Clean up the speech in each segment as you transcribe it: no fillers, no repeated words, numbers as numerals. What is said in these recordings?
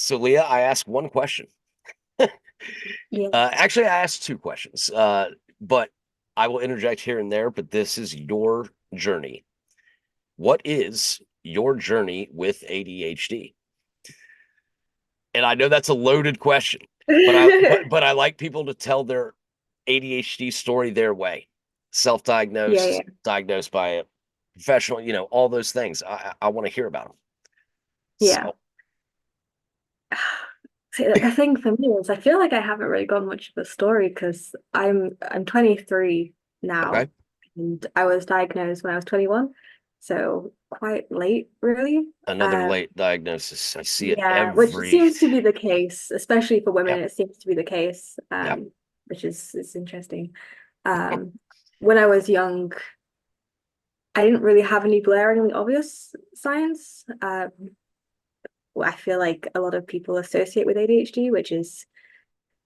So Leah, I asked one question. Yeah. Actually, I asked two questions, but I will interject here and there. But this is your journey. What is your journey with ADHD? And I know that's a loaded question, but I like people to tell their ADHD story their way. Yeah, Self-diagnosed, yeah, diagnosed by a professional, all those things. I want to hear about them. yeah. So, See, the thing for me is I feel like I haven't really got much of a story because I'm 23 okay. now, and I was diagnosed when I was 21, so quite late, really. Another Um, late diagnosis. I see it yeah, which every, seems to be the case, especially for women. yeah, It seems to be the case, yeah. which is it's interesting. Um, when I was young, I didn't really have any glaringly obvious signs. I feel like a lot of people associate with ADHD, which is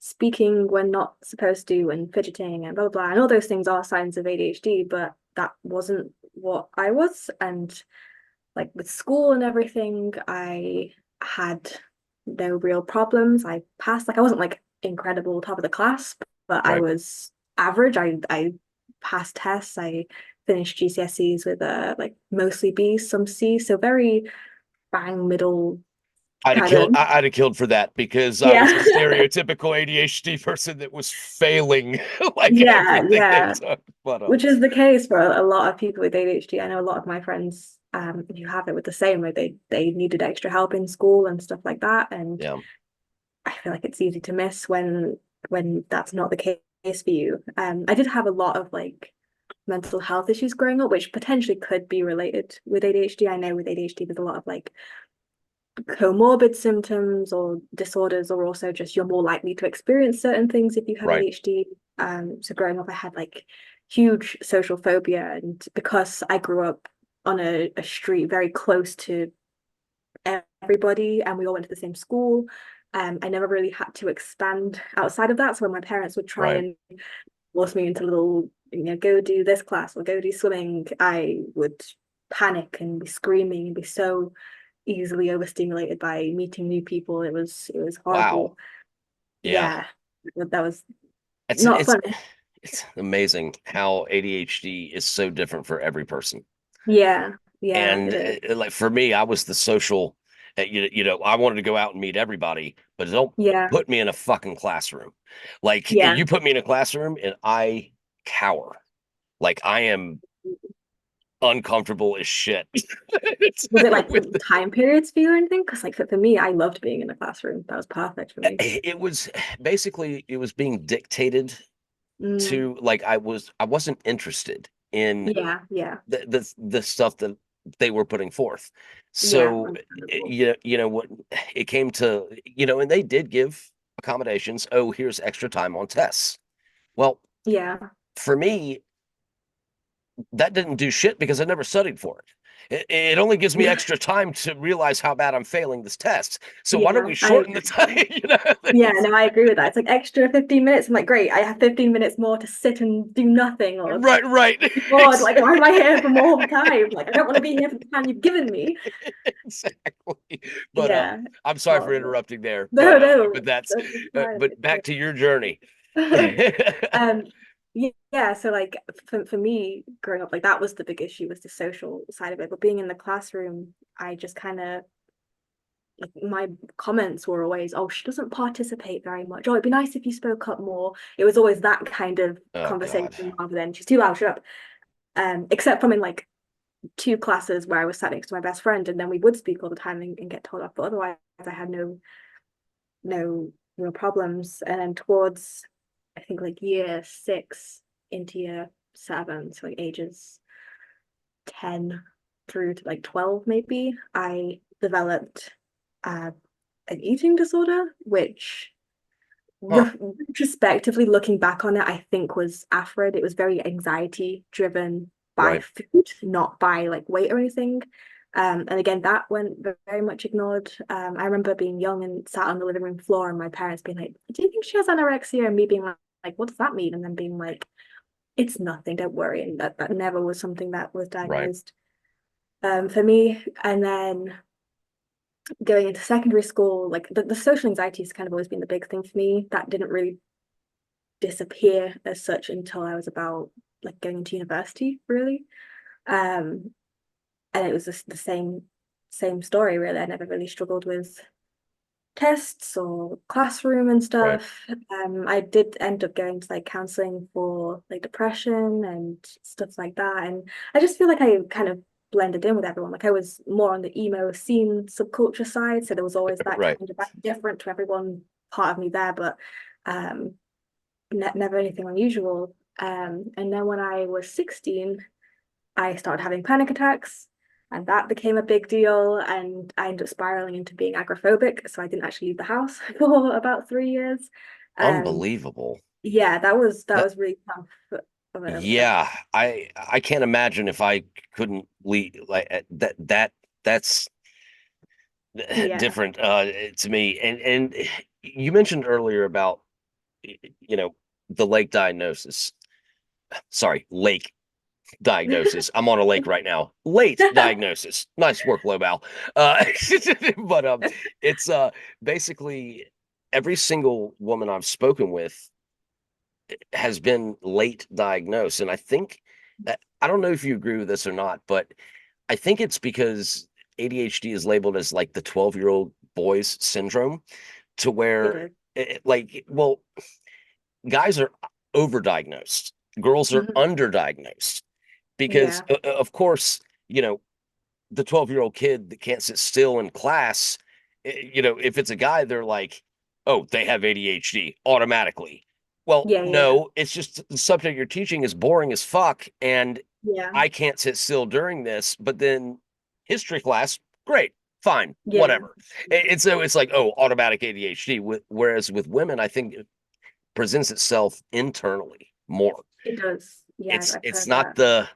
speaking when not supposed to and fidgeting and blah blah blah. And all those things are signs of ADHD, but that wasn't what I was. And like with school and everything, I had no real problems. I passed, like I wasn't like incredible top of the class, but I Right. was average. I passed tests. I finished GCSEs with like mostly B's, some C's, so very bang middle kind of. I'd have killed for that because I was a Yeah. stereotypical ADHD person that was failing like Yeah, everything they yeah. took. But Which is the case for a lot of people with ADHD. I know a lot of my friends who have it with the same, where they needed extra help in school and stuff like that. And yeah, I feel like it's easy to miss when that's not the case for you. I did have a lot of like mental health issues growing up, which potentially could be related with ADHD. I know with ADHD there's a lot of like comorbid symptoms or disorders, or also just you're more likely to experience certain things if you have right. ADHD. So growing up, I had like huge social phobia, and because I grew up on a street very close to everybody, and we all went to the same school, I never really had to expand outside of that. So when my parents would try Right. and force me into little, go do this class or go do swimming, I would panic and be screaming and be so easily overstimulated by meeting new people. It was Wow. horrible. Yeah. Yeah, that was It's not it's fun. it's amazing how ADHD is so different for every person. Yeah, yeah, And it is. like for me, I was the social, I wanted to go out and meet everybody, but don't Yeah, put me in a fucking classroom. Like yeah. you put me in a classroom and I cower. Like I am uncomfortable as shit. Was it like With time periods for you or anything? Because like for me, I loved being in the classroom. That was perfect for me. it was basically it was being dictated Mm, to like I wasn't interested in yeah, yeah, the stuff that they were putting forth. yeah. So Understandable. what it came to, and they did give accommodations. Oh, here's extra time on tests. Well, Yeah, for me, that didn't do shit because I never studied for it. It only gives me yeah, extra time to realize how bad I'm failing this test. So why don't yeah. we I shorten the agree. time? Yeah, no, I agree with that. It's like extra 15 minutes. I'm like, great, I have 15 minutes more to sit and do nothing or Right, right. be bored. Like, why am I here for more time? Like, I don't want to be here for the time you've given me. Exactly. But Yeah, I'm sorry for horrible. interrupting there. No, no, But that's it's fine. but back to your journey. Um, yeah, so like for me growing up, like that was the big issue, was the social side of it. But being in the classroom, I just kind of, like, my comments were always, oh, she doesn't participate very much. Oh, it'd be nice if you spoke up more. It was always that kind of Oh conversation God. rather than she's too loud, shut up. Except from in like two classes where I was sat next to my best friend, and then we would speak all the time and get told off. But otherwise, I had no real problems. And then towards, I think like year six into year seven, so like ages 10 through to like 12 maybe, I developed uh, an eating disorder, which Huh. retrospectively looking back on it, I think was AFRID. It was very anxiety driven by Right. food, not by like weight or anything. And again, that went very much ignored. I remember being young and sat on the living room floor, and my parents being like, "Do you think she has anorexia?" And me being like, "What does that mean?" And then being like, "It's nothing, don't worry." And that never was something that was Right. diagnosed for me. And then going into secondary school, like the social anxiety has kind of always been the big thing for me. That didn't really disappear as such until I was about like going into university, really. Um, and it was just the same story, really. I never really struggled with tests or classroom and Right. stuff. I did end up going to like counseling for like depression and stuff like that. And I just feel like I kind of blended in with everyone. Like I was more on the emo scene subculture side. So there was always that Right. kind of like different to everyone part of me there, but um never anything unusual. And then when I was 16, I started having panic attacks, and that became a big deal. And I ended up spiraling into being agoraphobic, so I didn't actually leave the house for about 3 years. Um, Unbelievable. yeah, that That was really tough of a yeah, I can't imagine if I couldn't leave like that's yeah. different to me. And you mentioned earlier about you know the lake diagnosis. Sorry, lake diagnosis. I'm on a lake right now. Late diagnosis. Nice work, Lobal. But it's basically every single woman I've spoken with has been late diagnosed, and I think I don't know if you agree with this or not, but I think it's because ADHD is labeled as like the 12-year-old boys syndrome, to It where is. like, well, guys are overdiagnosed, girls are Mhm. underdiagnosed because, Yeah, of course, you know, the 12-year-old kid that can't sit still in class, if it's a guy, they're like, oh, they have ADHD automatically. Well, yeah. no, it's just the subject you're teaching is boring as fuck, and Yeah, I can't sit still during this. But then history class, great, fine, yeah. whatever. And so it's like, oh, automatic ADHD. Whereas with women, I think it presents itself internally more. It does. Yeah, I've It's heard not that. the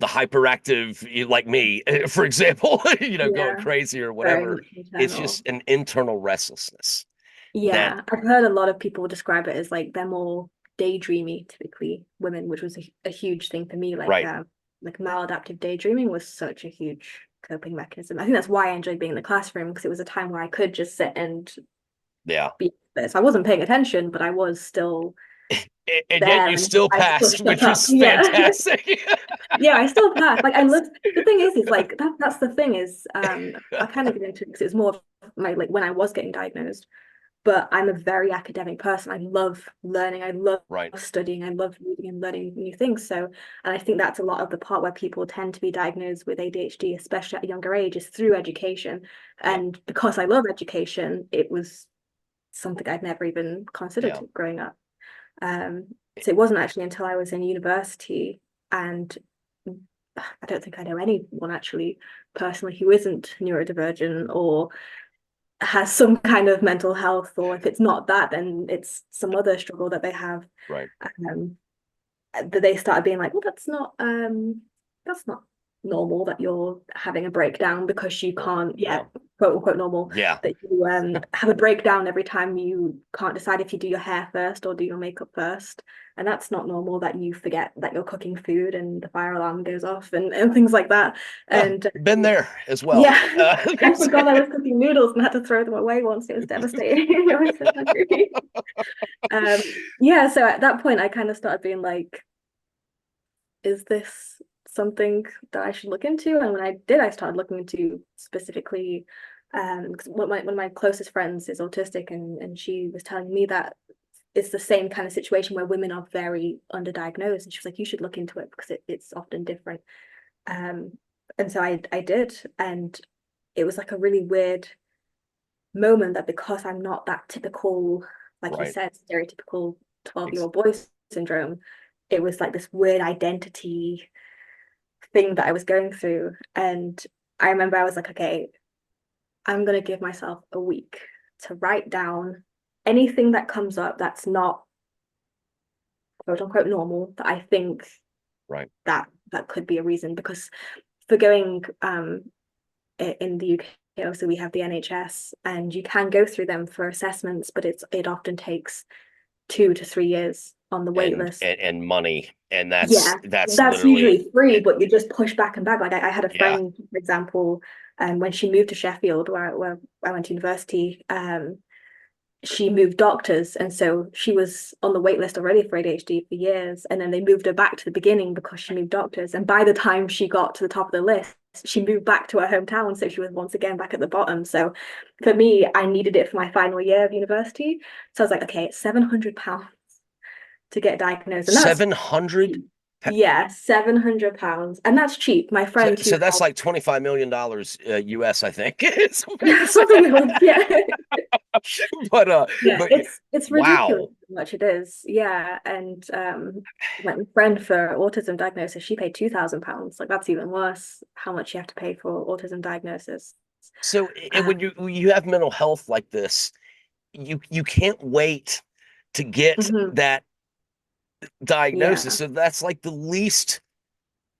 hyperactive like me, for example, going Yeah, crazy or very whatever. much It's internal. just an internal restlessness that Yeah, I've heard a lot of people describe it as like they're more daydreamy, typically women, which was a huge thing for me. right. Like maladaptive daydreaming was such a huge coping mechanism. I think that's why I enjoyed being in the classroom because it was a time where I could just sit and Yeah. be this. I wasn't paying attention, but I was still And yet there you and still I still passed, shut which up. was Yeah. fantastic. Yeah, I still passed. Like I looked, the thing is like that's the thing is I kind of get into it because it's more of my like when I was getting diagnosed, but I'm a very academic person. I love learning. I love Right. studying. I love reading and learning new things. So, and I think that's a lot of the part where people tend to be diagnosed with ADHD, especially at a younger age, is through education. Yeah. And because I love education, it was something I'd never even considered Yeah. growing up. So it wasn't actually until I was in university, and I don't think I know anyone actually personally who isn't neurodivergent or has some kind of mental health, or if it's not that, then it's some other struggle that they have. Right. Um, that they started being like, well, that's not normal that you're having a breakdown because you Well, can't, yeah, yeah. quote unquote normal, Yeah. that you have a breakdown every time you can't decide if you do your hair first or do your makeup first. And that's not normal that you forget that you're cooking food and the fire alarm goes off and things like that. And Been there as well. yeah, I forgot I was cooking noodles and had to throw them away once. It was devastating. I was so hungry. Yeah, so at that point, I kind of started being like, is this something that I should look into? And when I did, I started looking into specifically, 'cause one of my closest friends is autistic, and she was telling me that it's the same kind of situation where women are very underdiagnosed, and she was like, you should look into it because it's often different. Um, and so I did, and it was like a really weird moment that because I'm not that typical, like you Right. said, stereotypical Ex- 12-year-old boy syndrome, it was like this weird identity thing that I was going through. And I remember I was like, okay, I'm gonna give myself a week to write down anything that comes up that's not quote unquote normal that I think right. that could be a reason because for going in the UK, also we have the NHS, and you can go through them for assessments, but it often takes 2 to 3 years on the wait And, list. and money. And that's Yeah, that's that's literally usually free, it. but you just push back and back. Like I had a Yeah. friend, for example, And when she moved to Sheffield, where I went to university, she moved doctors, and so she was on the wait list already for ADHD for years, and then they moved her back to the beginning because she moved doctors, and by the time she got to the top of the list, she moved back to her hometown, so she was once again back at the bottom. So for me, I needed it for my final year of university, so I was like, okay, it's £700 to get diagnosed, and that's 700. yeah, £700, and that's cheap. My So, friend who so that's like $25 million US, I think. had something like, yeah. But Yeah, but it's ridiculous wow. how much it is. Yeah, and like my friend for autism diagnosis, she paid £2,000. Like that's even worse. How much you have to pay for autism diagnosis? So and Uh, when you have mental health like this, you can't wait to get mhm. that diagnosis. Yeah, So that's like the least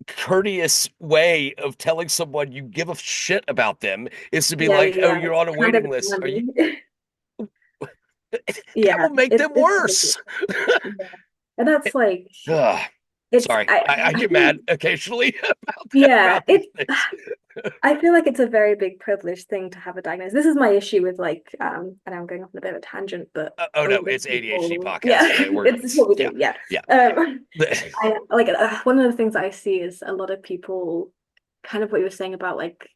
courteous way of telling someone you give a shit about them is to be yeah, like, "Oh, yeah. you're on a Hand waiting over the list. Are you?" money. That Yeah, will make them it's ridiculous. worse. Yeah, and that's like Ugh, it's sorry, I I get feel mad occasionally yeah about these it's things. I feel like it's a very big privileged thing to have a diagnosis. This is my issue with like, and I'm going off on a bit of a tangent, but Oh a no, lot of it's ADHD people, podcast. yeah, Okay, it's what we yeah, do. Yeah. yeah. Um, I like one of the things I see is a lot of people, kind of what you were saying about like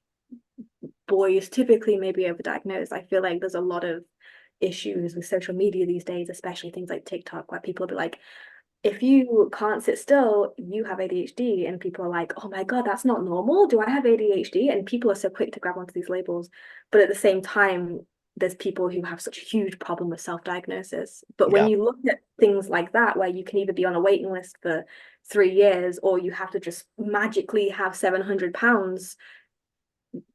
boys typically maybe overdiagnosed. I feel like there's a lot of issues with social media these days, especially things like TikTok, where people will be like, if you can't sit still, you have ADHD. And people are like, oh my God, that's not normal. Do I have ADHD? And people are so quick to grab onto these labels. But at the same time, there's people who have such a huge problem with self-diagnosis. But when Yeah. you look at things like that, where you can either be on a waiting list for 3 years or you have to just magically have £700,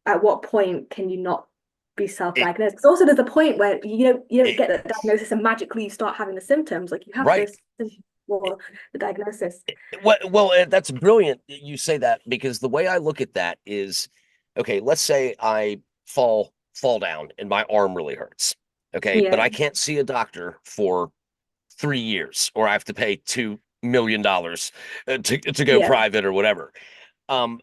at what point can you not be It, self-diagnosed? Because also there's a point where you don't it get the diagnosis and magically you start having the symptoms. Like you have right. those symptoms for the diagnosis. That's brilliant you say that because the way I look at that is, okay, let's say I fall down and my arm really hurts. Okay, but Yeah, I can't see a doctor for 3 years, or I have to pay $2 million to go yeah, private or whatever. Um,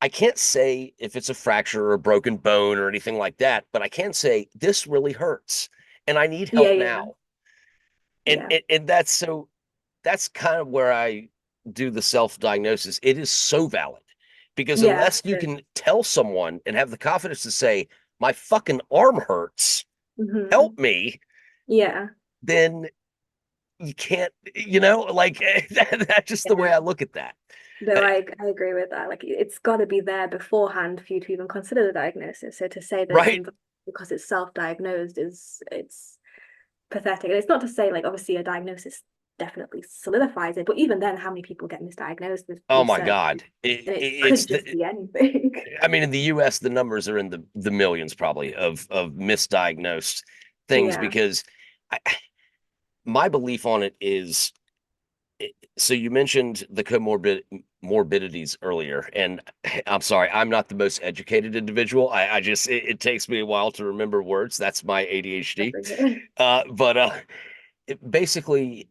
I can't say if it's a fracture or a broken bone or anything like that, but I can say this really hurts and I need yeah, help yeah, now. And yeah, and that's so that's kind of where I do the self-diagnosis. It is so valid because yeah, unless you can tell someone and have the confidence to say, my fucking arm hurts, hmm, help me, yeah. then you can't, like that's just the way Yeah. I look at that. No, Uh, I agree with that. Like it's got to be there beforehand for you to even consider the diagnosis. So to say that it's right? invalid because it's self-diagnosed is it's pathetic. And it's not to say like obviously a diagnosis definitely solidifies it, but even then, how many people get misdiagnosed Oh with my certain God. things? And it It's could just the, be anything. I mean, in the US, the numbers are in the millions probably of misdiagnosed things Yeah. because I, my belief on it is so you mentioned the morbidities earlier, and I'm sorry, I'm not the most educated individual. I just it takes me a while to remember words. That's my ADHD. But basically,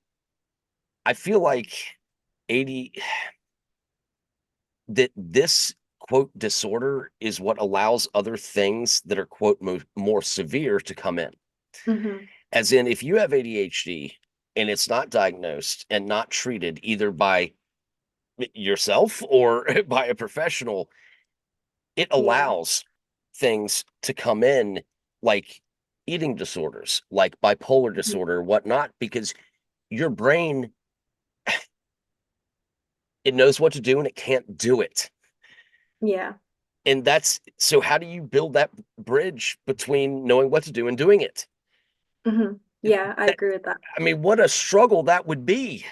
I feel like 80 that this quote disorder is what allows other things that are quote more severe to come in. Hmm. As in, if you have ADHD and it's not diagnosed and not treated either by yourself or by a professional, it Yeah. allows things to come in like eating disorders, like bipolar Mhm. disorder, whatnot, because your brain, it knows what to do and it can't do it. Yeah. And that's so how do you build that bridge between knowing what to do and doing it? Hmm. Yeah, I That, agree with that. I mean, what a struggle that would be.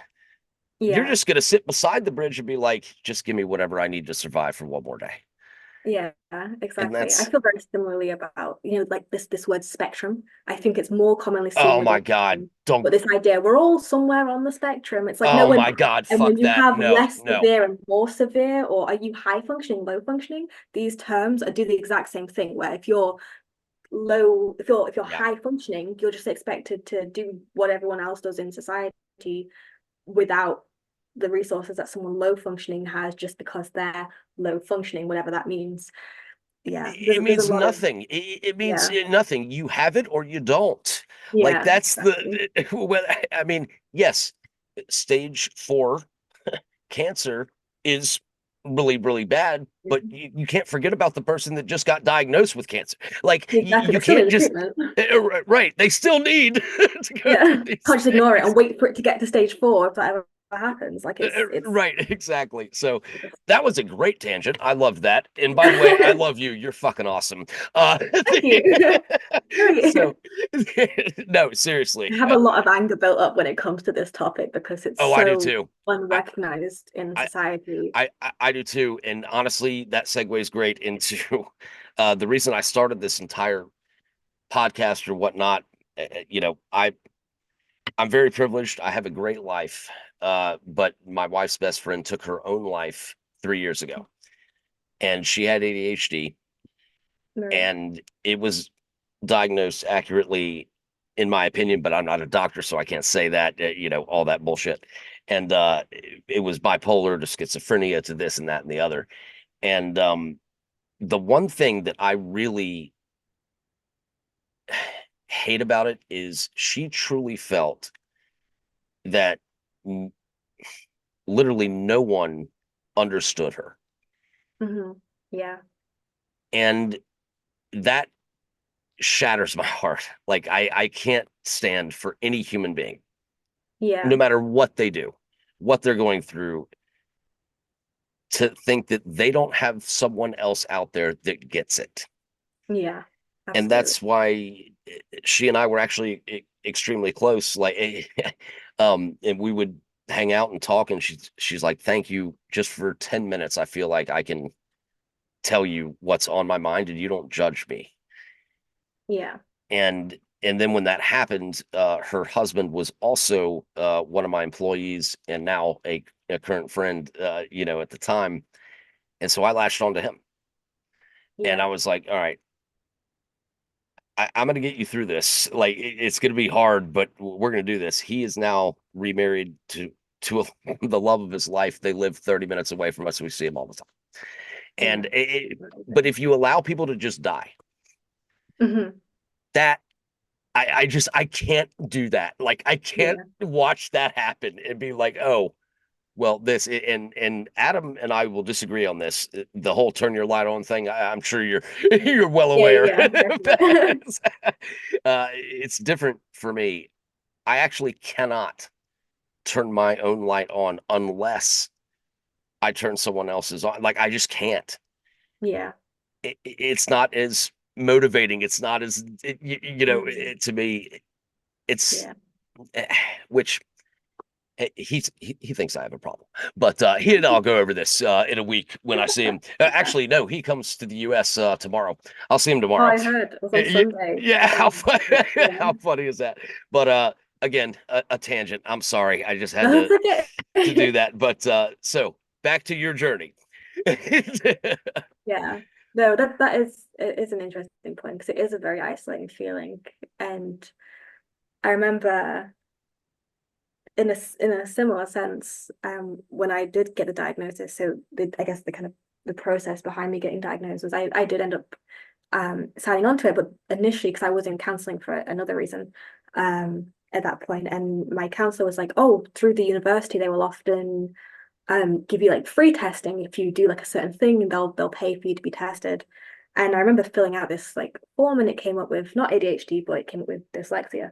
You're Yeah. just going to sit beside the bridge and be like, just give me whatever I need to survive for one more day. Yeah, And exactly. I that's, feel very similarly about, like this word spectrum. I think it's more commonly seen oh with my God, autism, don't, but this idea we're all somewhere on the spectrum. It's like no, oh we're my not. God, And fuck when you that. have No, less no. severe and more severe, or are you high functioning, low functioning, these terms do the exact same thing. Where if you're low, if you're Yeah. high functioning, you're just expected to do what everyone else does in society without the resources that someone low functioning has just because they're low functioning, whatever that means. yeah, It there's a means lot of, nothing. It means yeah, nothing. You have it or you don't. Like yeah, that's exactly. the well, I mean, yes, stage 4 cancer is really, really bad, but Mhm. you can't forget about the person that just got diagnosed with cancer. Like Exactly. you They're still can't in just treatment. right. They still need to go Yeah. through these Can't just ignore it and things. wait for it to get to stage 4 if that ever happens. Like it's Right, exactly. So just that was a great tangent. I loved that. And by the way, I love you. You're fucking awesome. thank you. So Really. no, seriously. I have a lot of anger built up when it comes to this topic because it's Oh, I do so too. I, unrecognized in I, society. I do too. And honestly, that segues great into the reason I started this entire podcast or whatnot. You know, I'm very privileged. I have a great life. But my wife's best friend took her own life 3 years ago, and she had ADHD, Right. and it was diagnosed accurately, in my opinion. But I'm not a doctor, so I can't say that. You know, all that bullshit. And it was bipolar to schizophrenia to this and that and the other. And the one thing that I really hate about it is she truly felt that n- literally no one understood her. Yeah. And that shatters my heart. Like I can't stand for any human being, no Yeah. matter what they do, what they're going through, to think that they don't have someone else out there that gets it. Yeah. And Absolutely. that's why she and I were actually extremely close. Like, and we would hang out and talk, and she's like, "Thank you, just for 10 minutes. I feel like I can tell you what's on my mind, and you don't judge me." Yeah. And then when that happened, her husband was also one of my employees, and now a current friend. You know, at the time, and so I latched onto him, and Yeah. I was like, "All right, I'm going to get you through this. Like it's going to be hard, but we're going to do this." He is now remarried to the love of his life. They live 30 minutes away from us. We see him all the time. Yeah. And but if you allow people to just die, Hmm. that I just I can't do that. Like I can't Yeah. watch that happen and be like, oh, well, this and Adam and I will disagree on this. The whole turn your light on thing. I'm sure you're you're well Yeah. aware Yeah. of Definitely. that. It's different for me. I actually cannot turn my own light on unless I turn someone else's on. Like I just can't. Yeah. It's not as motivating. It's not as you know. Mm. To me, it's Yeah. eh, which he thinks I have a problem, but he and I'll go over this in a week when I see him. Actually, no, he comes to the U.S. Tomorrow. I'll see him Oh, tomorrow. I heard it was on Sunday. Yeah, Yeah. how funny is that? But again, a tangent. I'm sorry, I just had No, that's to do okay. that. But so back to your journey. Yeah. No, that is it is an interesting point because it is a very isolating feeling. And I remember in a similar sense, when I did get the diagnosis, so I guess the kind of the process behind me getting diagnosed was I did end up signing on to it, but initially because I was in counseling for another reason at that point, and my counselor was like, "Oh, through the university, they will often give you like free testing if you do like a certain thing, and they'll pay for you to be tested." And I remember filling out this like form, and it came up with not ADHD, but it came up with dyslexia.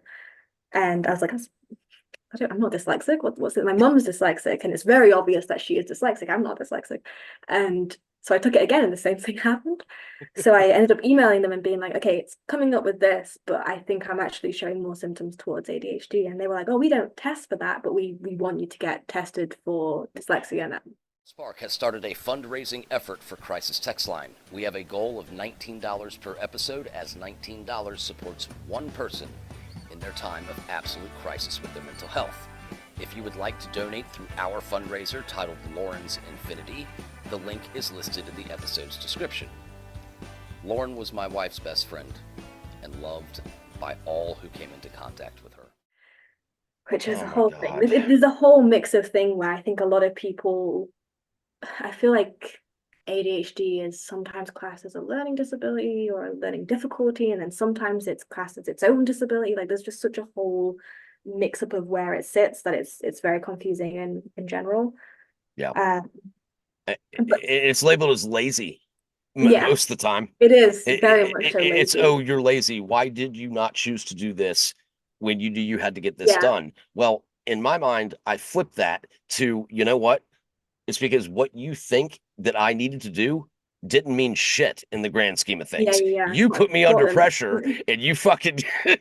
And I was like, I'm not dyslexic. What's it? My mum's dyslexic, and it's very obvious that she is dyslexic. I'm not dyslexic. And so I took it again, and the same thing happened. So I ended up emailing them and being like, okay, it's coming up with this, but I think I'm actually showing more symptoms towards ADHD. And they were like, oh, we don't test for that, but we want you to get tested for dyslexia. And Spark has started a fundraising effort for Crisis Text Line. We have a goal of $19 per episode, as $19 supports one person in their time of absolute crisis with their mental health. If you would like to donate through our fundraiser titled Lauren's Infinity, the link is listed in the episode's description. Lauren was my wife's best friend and loved by all who came into contact with her. which is Oh a my whole thing. God. There's a whole mix of thing where I think a lot of people, I feel like ADHD is sometimes classed as a learning disability or a learning difficulty, and then sometimes it's classed as its own disability. Like there's just such a whole mix up of where it sits that it's very confusing in general. Yeah. Uh, but It's labeled as lazy yeah, most of the time. it is very much so It's, oh, lazy. you're lazy. Why did you not choose to do this when you knew you had to get this Yeah, done? Well, in my mind, I flip that to, you know what? It's because what you think that I needed to do didn't mean shit in the grand scheme of yeah, things. yeah. You Not put me under important. pressure and you fucking, and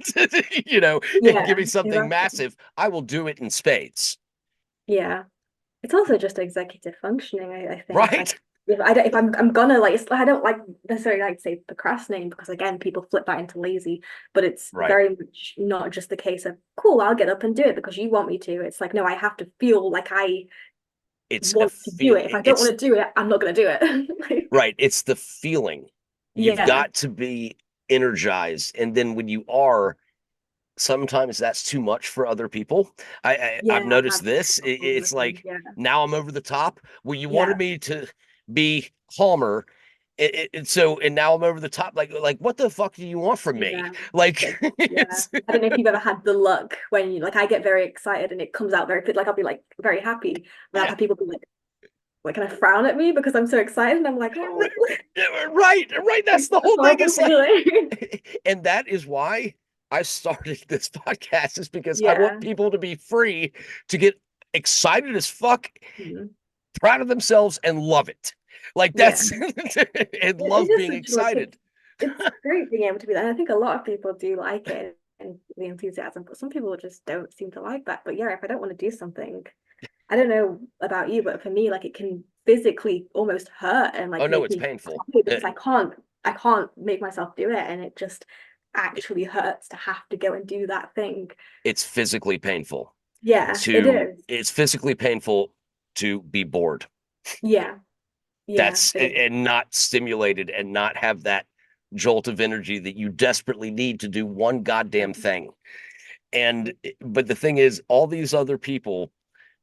give Yeah, me something exactly. massive. I will do it in spades. Yeah. It's also just executive functioning, I think. Like Right? if I'm gonna like I don't like necessarily like say procrastinating because again people flip that into lazy, but it's Right. very much not just the case of cool, I'll get up and do it because you want me to. It's like no, I have to feel like I It's a want to do feel. it. If I don't want It's to do it, I'm not gonna do it. Like, right. It's the feeling. You've yeah. got to be energized. And then when you are, sometimes that's too much for other people. I've Yeah, I've noticed had this. people do the It's same. like Yeah. now I'm over the top. Well, you wanted Yeah. me to be calmer. And now I'm over the top. Like what the fuck do you want from me? Yeah. Like But yeah. I don't know if you've ever had the luck when you like I get very excited and it comes out very good. Like I'll be like very happy. But I've yeah, had people be like kind of frown at me because I'm so excited. And I'm like, oh, right. That's it's the a whole thing. horrible It's like, feeling. and that is why I started this podcast, is because I want Yeah. people to be free to get excited as fuck, Mhm. proud of themselves, and love it. Like Yeah. that's and It love is being such like excited. it's great being able to be that. And I think a lot of people do like it and the enthusiasm, but some people just don't seem to like that. But yeah, if I don't want to do something, I don't know about you, but for me, like it can physically almost hurt and Oh like no, make it's me painful. happy because I can't make myself do it, and it just It- actually hurts to have to go and do that thing. it's physically painful Yeah, it to is. it's physically painful to be bored. Yeah, yeah, That's it is. and not stimulated and not have that jolt of energy that you desperately need to do one goddamn thing. And but the thing is, all these other people,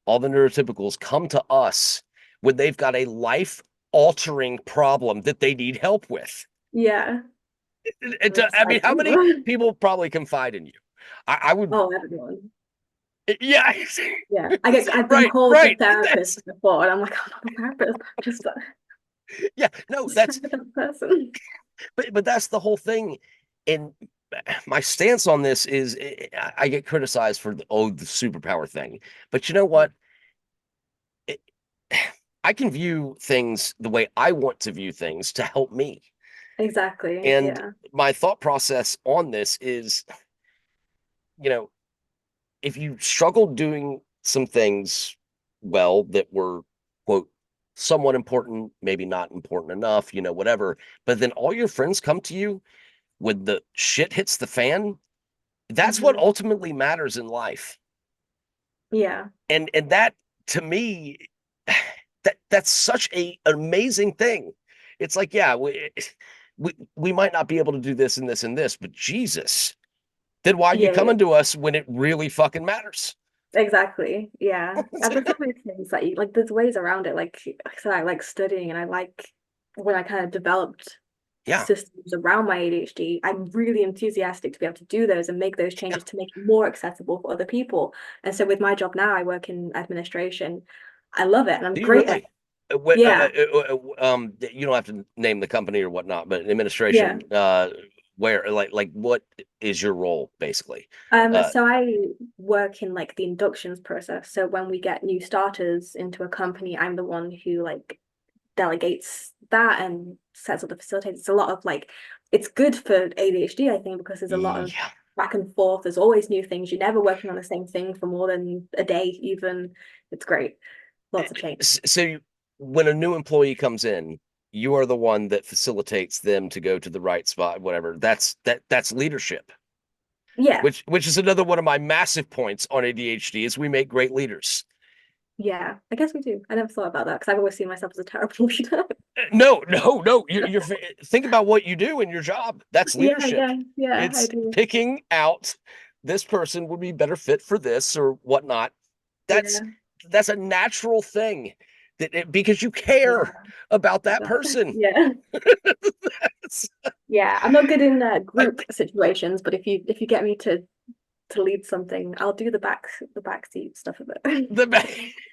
all the neurotypicals come to us when they've got a life altering problem that they need help with. Yeah, and it's I mean, like, how many oh, people probably confide in you? I would, oh, everyone. yeah, Yeah, I've been right, called the right. therapist That's, before, and I'm like, I'm not a therapist. I'm yeah, no, just that's, a person. but that's the whole thing. And my stance on this is I get criticized for the superpower thing. But you know what? It, I can view things the way I want to view things to help me. Exactly. And Yeah. my thought process on this is, you know, if you struggled doing some things well that were, quote, somewhat important, maybe not important enough, whatever, but then all your friends come to you when the shit hits the fan, that's what Hmm. ultimately matters in life. Yeah. And that, to me, that's such an amazing thing. It's like, yeah, we might not be able to do this and this and this, but Jesus, then why are you Yeah. Yeah. coming to us when it really fucking matters? Exactly. Yeah. There's so many things that you like, there's ways around it. Like I said, I like studying and I like when I kind of developed Yeah, systems around my ADHD, I'm really enthusiastic to be able to do those and make those yeah. changes to make it more accessible for other people. And so with my job now, I work in administration. I love it and I'm Do you great at really? What, yeah. you don't have to name the company or whatnot, but Yeah. administration, where, like, what is your role basically? Uh, So I work in like the inductions process. So when we get new starters into a company, I'm the one who like delegates that and sets up the facilitators. It's a lot of like it's good for ADHD, I think, because there's a lot of yeah. back and forth. There's always new things. You're never working on the same thing for more than a day, even. It's great. Lots of change. So when a new employee comes in, you are the one that facilitates them to go to the right spot, whatever. That's leadership, Yeah. which is another one of my massive points on ADHD is we make great leaders. Yeah. I guess we do. I never thought about that because I've always seen myself as a terrible leader. No. Think about what you do in your job. That's Yeah, leadership. yeah, yeah, I It's do. picking out this person would be better fit for this or whatnot. That's Yeah. that's a natural thing because you Yeah, care about that exactly. person. Yeah. That's- Yeah, I'm not good in I, group situations, but if you get me to lead something, I'll do the back seat stuff of it. the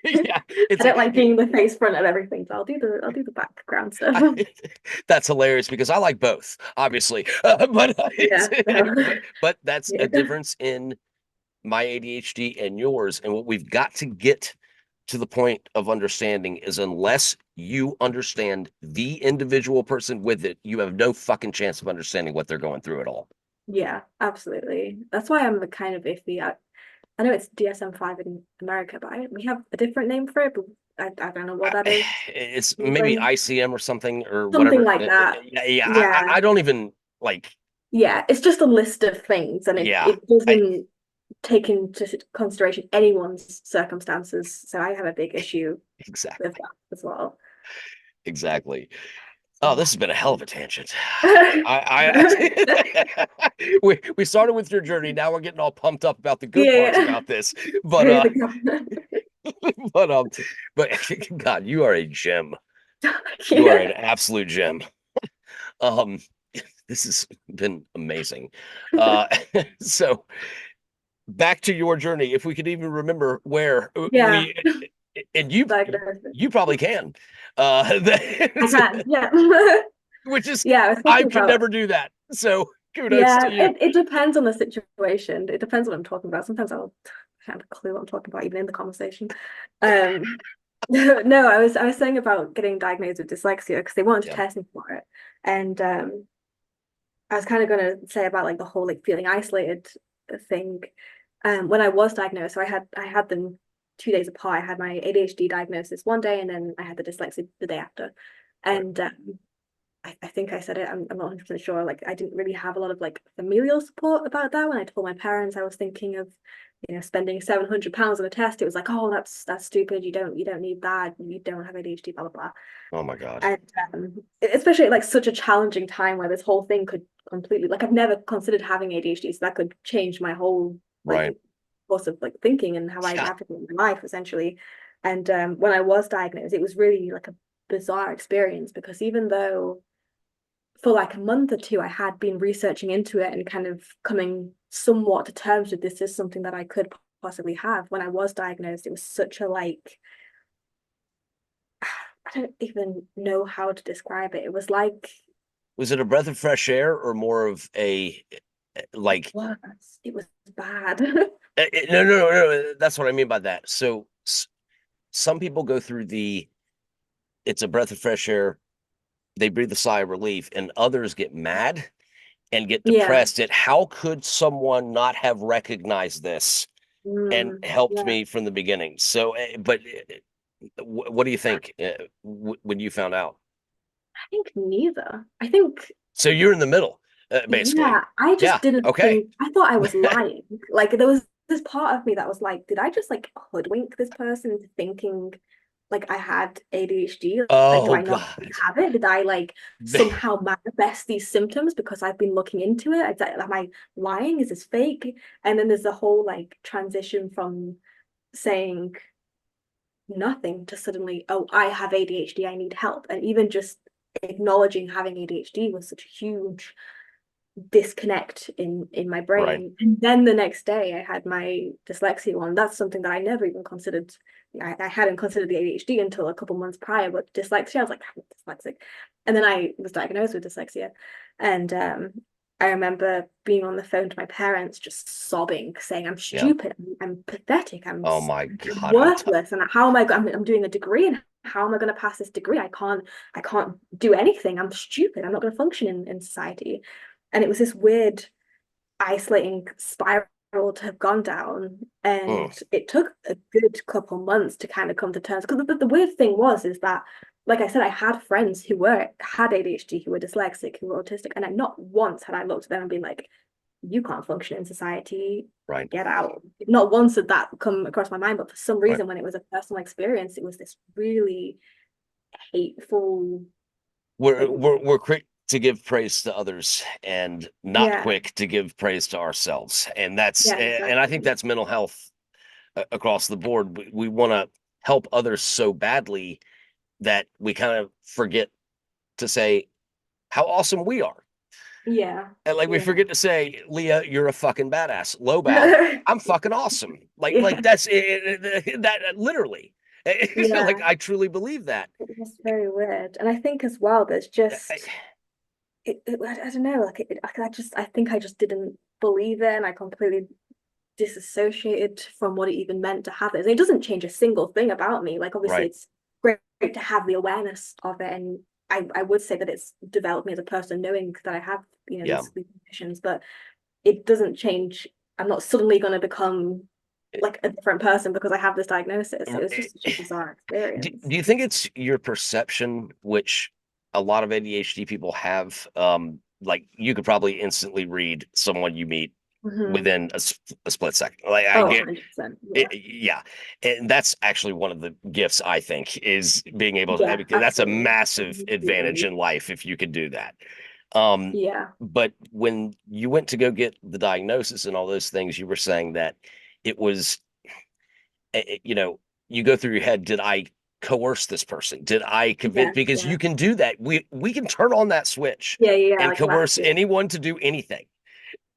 yeah, I it's don't like being the face front of everything, so I'll do the background stuff. I, that's hilarious because I like both, obviously, Yeah, so, but that's a yeah, difference in my ADHD and yours. And what we've got to get to the point of understanding is unless you understand the individual person with it, you have no fucking chance of understanding what they're going through at all. yeah, absolutely. That's why I'm kind of iffy. I know it's DSM-5 in America, but we have a different name for it, but I don't know what that is It's in maybe England. ICM or something or Something whatever. like that. Yeah, yeah. Yeah, I don't even like. yeah. It's just a list of things, and Yeah, it I doesn't take into consideration anyone's circumstances. So I have a big issue with exactly, that as well. exactly. Oh, So this has been a hell of a tangent. yeah, We started with your journey. Now we're getting all pumped up about the good parts yeah. about this. But Ready to go. but but God, you are a gem. You are Yeah. an absolute gem. Um, this has been amazing. Uh, so back to your journey. If we could even remember where Yeah. and Diagnosis. you probably can. I That, can. Yeah. which is Yeah, I was I thinking could about. never do that. So kudos Yeah, to you. it depends on the situation. It depends what I'm talking about. Sometimes I'll have a clue what I'm talking about, even in the conversation. Um, no, I was saying about getting diagnosed with dyslexia because they wanted to Yeah. test me for it, and I was kind of gonna say about like the whole like feeling isolated thing. When I was diagnosed, so I had them 2 days apart. I had my ADHD diagnosis one day, and then I had the dyslexia the day after, Right. and I think I said it. I'm not 100% sure. Like, I didn't really have a lot of like familial support about that. When I told my parents I was thinking of, spending £700 on a test, it was like, oh, that's stupid. You don't need that. You don't have ADHD, blah blah blah. Oh my God. And especially at like such a challenging time where this whole thing could completely like I've never considered having ADHD, so that could change my whole like Right. course of like thinking and how I Yeah. navigate my life essentially. And when I was diagnosed, it was really like a bizarre experience because even though for like a month or two, I had been researching into it and kind of coming somewhat to terms with this is something that I could possibly have. When I was diagnosed, it was such a like, I don't even know how to describe it. It was like, Was it a breath of fresh air or more of a it like was, it was bad. no, no, no, no. That's what I mean by that. So some people go through the it's a breath of fresh air. They breathe a sigh of relief, and others get mad and get Yeah. depressed at how could someone not have recognized this and helped Yeah. me from the beginning. So, but what do you think when you found out? I think neither. I think So you're in the middle, basically. yeah, I just Yeah. didn't Okay. think, I thought I was lying. Like there was this part of me that was like, did I just like hoodwink this person into thinking like I had ADHD? Like, do Oh I not God. have it? Did I like somehow manifest these symptoms because I've been looking into it? Am I lying? Is this fake? And then there's the whole like transition from saying nothing to suddenly, oh, I have ADHD, I need help. And even just acknowledging having ADHD was such a huge disconnect in my Right. brain. And then the next day I had my dyslexia one. That's something that I never even considered. I hadn't considered the ADHD until a couple months prior, but dyslexia, I was like, I'm dyslexic. And then I was diagnosed with dyslexia. And I remember being on the phone to my parents just sobbing, saying, I'm Yeah. stupid, I'm pathetic, Oh my God. How tough. worthless. And how am I'm doing a degree and how am I going to pass this degree? I can't do anything. I'm stupid. I'm not going to function in society. And it was this weird isolating spiral to have gone down. Mm, And it took a good couple months to kind of come to terms. Because the weird thing is that, like I said, I had friends who had ADHD, who were dyslexic, who were autistic, and not once had I looked at them and been like, you can't function in society, right. get out. Not once did that come across my mind, but for some Right. reason, when it was a personal experience, it was this really hateful, like, We're quick to give praise to others and not yeah, quick to give praise to ourselves. yeah, And I think exactly. that's mental health across the board. We want to help others so badly, that we kind of forget to say how awesome we are. Yeah. And like we Yeah. forget to say, Leah, you're a fucking badass. Low bow, I'm fucking awesome. Like Yeah. that's it, that literally. Like Yeah. I truly believe that. It's very weird. And I think as well, there's I- just I don't know, like I think I just didn't believe it and I completely disassociated from what it even meant to have it. It doesn't change a single thing about me. Like obviously right. it's great to have the awareness of it and I would say that it's developed me as a person knowing that I have, Yeah. these conditions, but it doesn't change. I'm not suddenly going to become like a different person because I have this diagnosis. It was just such a bizarre experience. Do you think it's your perception, which a lot of ADHD people have? Like you could probably instantly read someone you meet Hmm. within a split second. Like I Oh, get 100%. it, Yeah. yeah, and that's actually one of the gifts I think is being able to. Yeah, Because that's a absolutely. massive advantage Completely. in life if you could do that. Um, Yeah. but when you went to go get the diagnosis and all those things, you were saying that it was you know, you go through your head, did I coerce this person? Did I convince? Yeah. Because Yeah. you can do that. We can turn on that switch Yeah. Yeah. and Like coerce massive. anyone to do anything.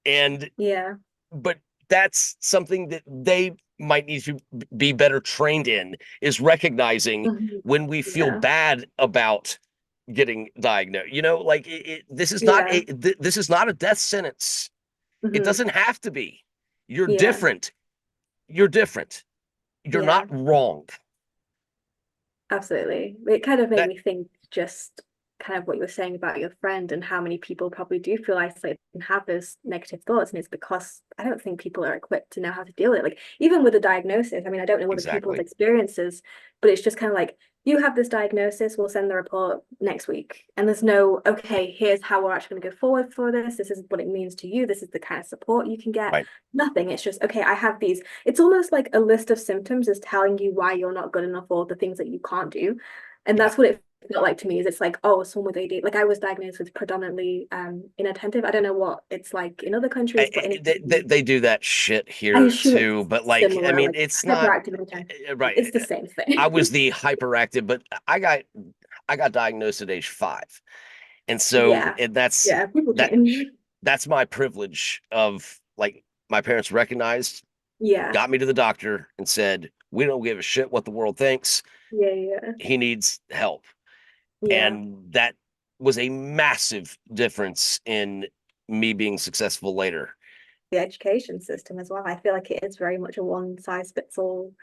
And Yeah. but that's something that they might need to be better trained in is recognizing Mhm. when we feel Yeah. bad about getting diagnosed. Like this is not Yeah. a this is not a death sentence. It Hmm. doesn't have to be. You're Yeah. different. You're different. You're not Yeah. wrong. Absolutely. It kind of made That me think just kind of what you were saying about your friend and how many people probably do feel isolated and have those negative thoughts. And it's because I don't think people are equipped to know how to deal with it. Like, even with a diagnosis, I mean, I don't know other people's exactly. experiences, but it's just kind of like, you have this diagnosis, we'll send the report next week. And there's no, okay, here's how we're actually going to go forward for this. This is what it means to you. This is the kind of support you can get. Right. Nothing. It's just, okay, I have these. It's almost like a list of symptoms is telling you why you're not good enough or the things that you can't do. And Yeah. that's what it felt like to me is it's like, oh, someone with ADHD. Like I was diagnosed with predominantly inattentive. I don't know what it's like in other countries, but in They do that shit I here assume too, it's but like, I similar, mean, like it's not hyperactive inattention. right. It's the same I thing. was the hyperactive, but I got diagnosed at age 5. And so Yeah. and that's Yeah. People that change. that's my privilege of like my parents recognized, Yeah. got me to the doctor and said, "We don't give a shit what the world thinks. Yeah. Yeah. He needs help." Yeah. And that was a massive difference in me being successful later. The education system as well. I feel like it is very much a one size fits all,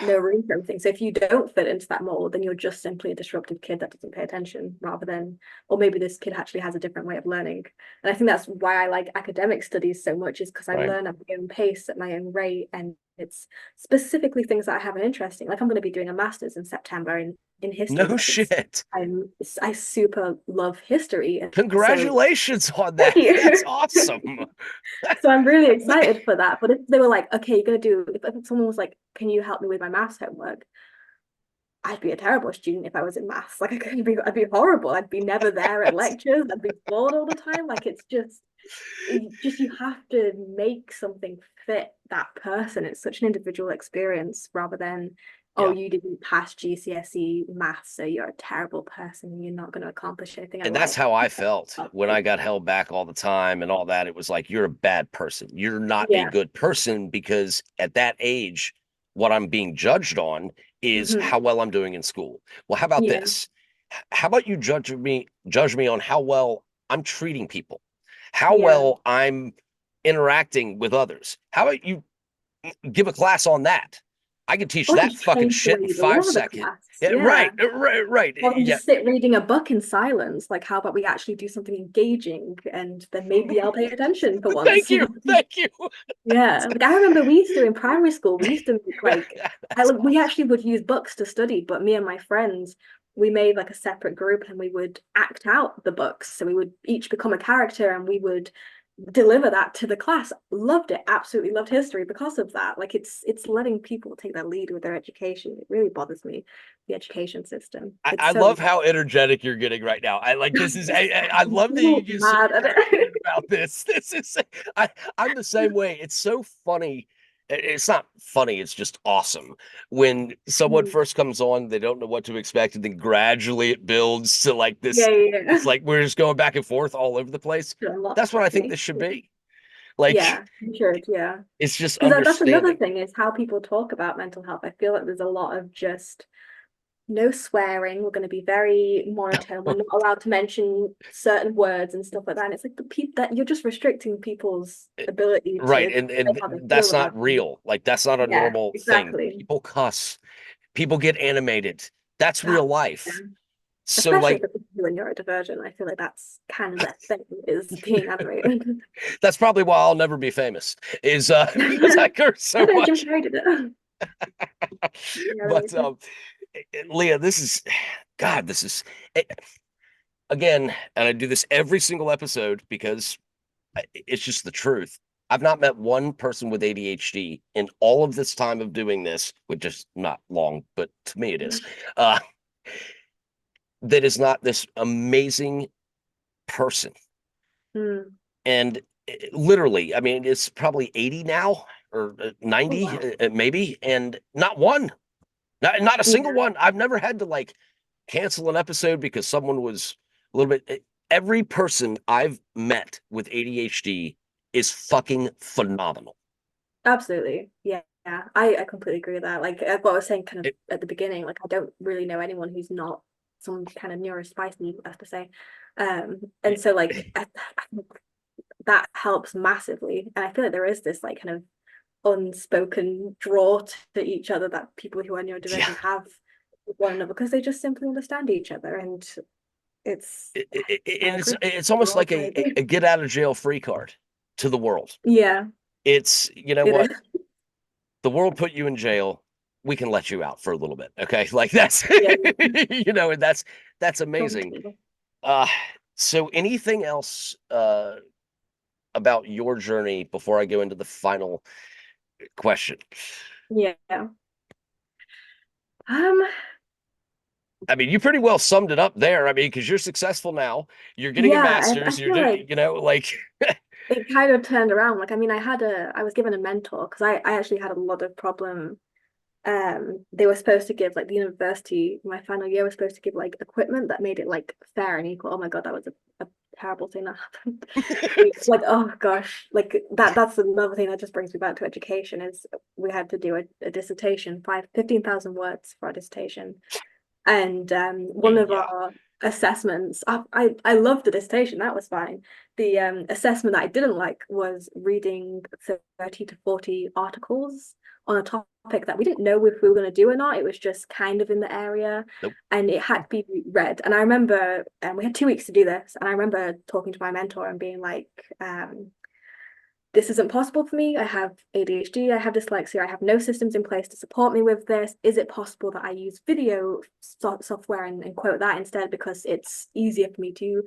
no room for everything. So if you don't fit into that mold, then you're just simply a disruptive kid that doesn't pay attention rather than, or maybe this kid actually has a different way of learning. And I think that's why I like academic studies so much is because I Right. learn at my own pace, at my own rate, and it's specifically things that I have an interest in. Like I'm going to be doing a master's in September in history No because shit. I super love history. And so Congratulations on thank that. That's you. awesome. So I'm really excited for that. But if they were like, okay, you're gonna do, if someone was like, can you help me with my maths homework? I'd be a terrible student if I was in maths. Like I'd be horrible. I'd be never there at lectures. I'd be bored all the time. Like it's just you have to make something fit that person. It's such an individual experience rather than, oh, Yeah. you didn't pass GCSE maths, so you're a terrible person and you're not going to accomplish anything in And that's life. how I felt when I Like, got held back all the time and all that. It was like, you're a bad person. You're not a yeah. good person because at that age, what I'm being judged on is Hmm. how well I'm doing in school. Well, how about Yeah. this? How about you judge me on how well I'm treating people, how Yeah. well I'm interacting with others? How about you give a class on that? I can teach Or that just fucking change the shit way in you 5 seconds. class. Yeah, Yeah. right. Or we Yeah. just sit reading a book in silence. Like, how about we actually do something engaging and then maybe I'll pay attention for once. Thank you. Thank you. Yeah. Like I remember we used to in primary school, we used to like That's we awesome. actually would use books to study, but me and my friends, we made like a separate group and we would act out the books. So we would each become a character and we would deliver that to the class. Loved it, absolutely loved history because of that. Like it's letting people take that lead with their education. It really bothers me, the education system. It's I so love how energetic you're getting right now. I like this is I I'm love that you so get so mad at excited it. about this. This is I I'm the same way. It's so funny it's not funny, it's just awesome. When someone Mm. first comes on, they don't know what to expect, and then gradually it builds to like Yeah, this. yeah, It's yeah. like we're just going back and forth all over the place. To unlock That's what I think me. this should be. Like, Yeah, you should, yeah. it's just Because that's another understanding. thing is how people talk about mental health. I feel like there's a lot of just no swearing. We're going to be very monotone. We're not allowed to mention certain words and stuff like that. And it's like the people that you're just restricting people's ability Right. to say And how they feel that's not about things. real. Like, that's not a Yeah, normal thing. exactly. People cuss, people get animated. That's Ah, real yeah. life. So, Especially like, for people who are neurodivergent. I feel like that's kind of their thing is being animated. that's probably why I'll never be famous, is because I curse I so know Jim much. Carrey did it. But Yeah, Leah, this is God, this is eh, again, and I do this every single episode because it's just the truth. I've not met one person with ADHD in all of this time of doing this, which is not long, but to me it is, uh, that is not this amazing person. mm. And literally, I mean, it's probably 80 now or Oh 90, wow. maybe, and not one, not a single Yeah, one. I've never had to like cancel an episode because someone was a little bit. Every person I've met with ADHD is fucking phenomenal. absolutely. Yeah, yeah. I completely agree with that. Like what I was saying kind of It, at the beginning, like I don't really know anyone who's not some kind of neurospicy, I have to say. And so like I think that helps massively. And I feel like there is this like kind of unspoken draw to each other that people who are yeah, neurodivergent have with one another because they just simply understand each other. And it's I and agree. it's almost Overall, like I agree. a get out of jail free card to the world. Yeah, It's you know it what, is. the world put you in jail. We can let you out for a little bit, okay? Like that's Yeah, and that's amazing. completely. Uh, so anything else about your journey before I go into the final question? Yeah. Um, I mean, you pretty well summed it up there. I mean, because you're successful now, you're getting a yeah, I master's, you're feel doing, like like, it kind of turned around. Like, I mean, I was given a mentor because I actually had a lot of problem. They were supposed to give like the university, my final year was supposed to give like equipment that made it like fair and equal. Oh my God, that was a terrible thing that happened. Like, oh gosh, like that's another thing that just brings me back to education is we had to do a dissertation, 15,000 words for our dissertation. And one of yeah, our assessments, I loved the dissertation, that was fine. The assessment that I didn't like was reading 30 to 40 articles on a topic that we didn't know if we were going to do or not. It was just kind of in the area nope, and it had to be read. And I remember we had 2 weeks to do this. And I remember talking to my mentor and being like, this isn't possible for me. I have ADHD, I have dyslexia, I have no systems in place to support me with this. Is it possible that I use video software and quote that instead because it's easier for me to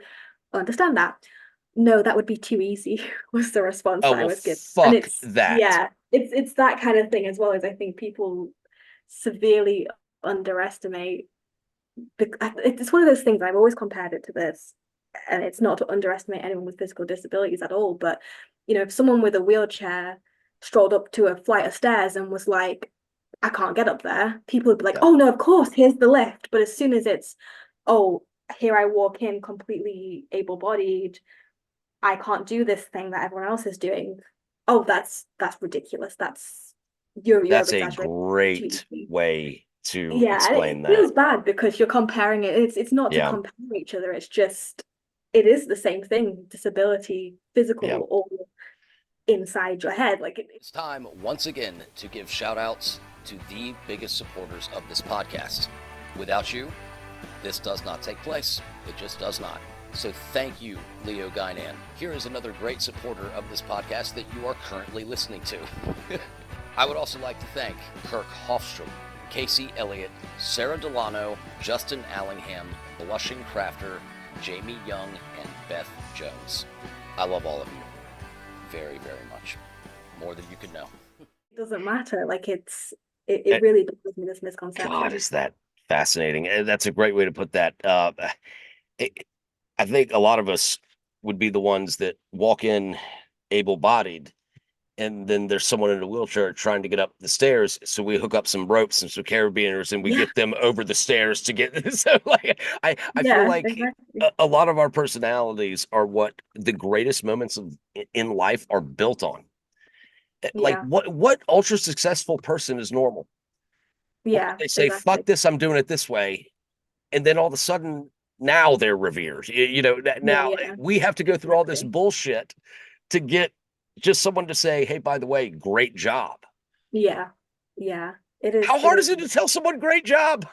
understand that? No, that would be too easy, was the response oh that I well, was given. And fuck it's, that. yeah, it's that kind of thing as well as I think people severely underestimate. It's one of those things I've always compared it to this, and it's not to underestimate anyone with physical disabilities at all, but if someone with a wheelchair strolled up to a flight of stairs and was like, I can't get up there, people would be like, Yeah, oh no, of course, here's the lift. But as soon as it's, oh, here I walk in completely able-bodied, I can't do this thing that everyone else is doing. Oh, that's ridiculous. You're that's a exaggerating. Too great easy. way to Yeah, and it explain that. feels bad because you're comparing it. It's not to Yeah, compare each other. It's just it is the same thing. Disability, yeah. physical, all inside your head. Like It's time once again to give shout outs to the biggest supporters of this podcast. Without you, this does not take place. It just does not. So thank you, Leo Gainan. Here is another great supporter of this podcast that you are currently listening to. I would also like to thank Kirk Hofstrom, Casey Elliott, Sarah Delano, Justin Allingham, Blushing Crafter, Jamie Young, and Beth Jones. I love all of you very, very much. More than you can know. it doesn't matter. Like Eh, it really does give me this God, misconception. is that fascinating? That's a great way to put that. It, I think a lot of us would be the ones that walk in able-bodied and then there's someone in a wheelchair trying to get up the stairs. So we hook up some ropes and some carabiners and we Yeah. get them over the stairs to get. So like, I feel Yeah, like exactly. a lot of our personalities are what the greatest moments of in life are built on. Like Yeah. what ultra successful person is normal? Well, Yeah, they say, fuck exactly. this, I'm doing it this way. And then all of a sudden, now they're revered. Yeah, Now yeah, we have to go through all this exactly. bullshit to get just someone to say, hey, by the way, great job. Yeah. Yeah. How It hard is. is it to tell someone great job?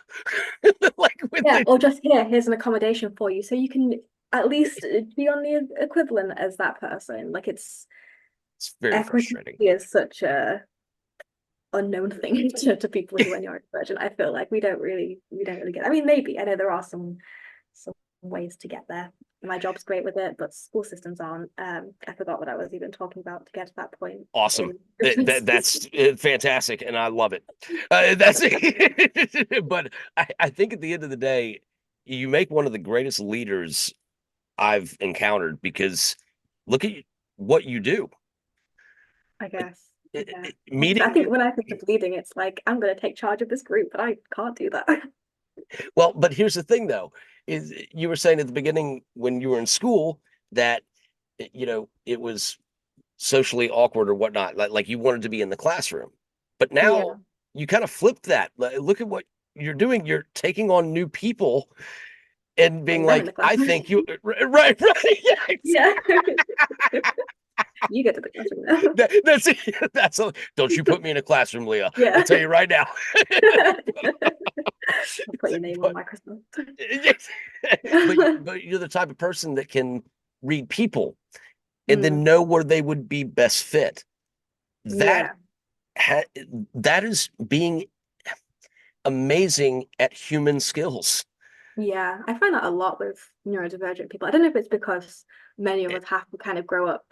Like with Yeah, the, or just here's an accommodation for you. So you can at least be on the equivalent as that person. Like it's very equity frustrating. is such a unknown thing to people who are neurodivergent. I feel like we don't really get. I mean, maybe I know there are some ways to get there. My job's great with it, but school systems aren't. I forgot what I was even talking about to get to that point Awesome. in That's fantastic, and I love it. That's it. But I think at the end of the day, you make one of the greatest leaders I've encountered because look at what you do. I guess. Yeah. I Meeting, think when I think of leading, it's like I'm going to take charge of this group, but I can't do that. well, but here's the thing though, is you were saying at the beginning when you were in school that it was socially awkward or whatnot, like you wanted to be in the classroom. But now Yeah, you kind of flipped that. Look at what you're doing. You're taking on new people and being putting them in like, the I classroom. think you right, right. Yeah, Yeah. You get to the classroom now. that's it. That's a, don't you put me in a classroom, Leah. I'll Yeah. tell you right now. I'll put your name on but Microsoft. yes, but you're the type of person that can read people and then Mm, know where they would be best fit. That yeah. ha- that is being amazing at human skills. Yeah. I find that a lot with neurodivergent people. I don't know if it's because many of Eh, us have to kind of grow up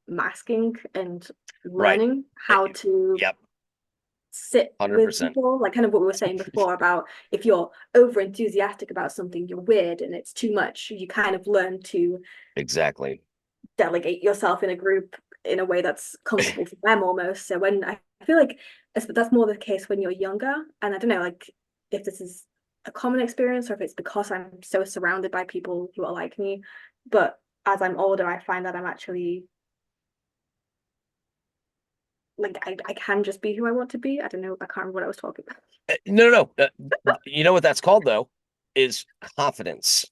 masking and Right. learning Eh, how to Yep. sit with 100%. people, like kind of what we were saying before about if you're over enthusiastic about something, you're weird and it's too much. You kind of learn to Exactly. delegate yourself in a group in a way that's comfortable for them almost. So when I feel like that's more the case when you're younger, and I don't know, like if this is a common experience or if it's because I'm so surrounded by people who are like me. But as I'm older, I find that I'm actually like I can just be who I want to be. I don't know. I can't remember what I was talking about. No, no, no. You know what that's called though? Is confidence.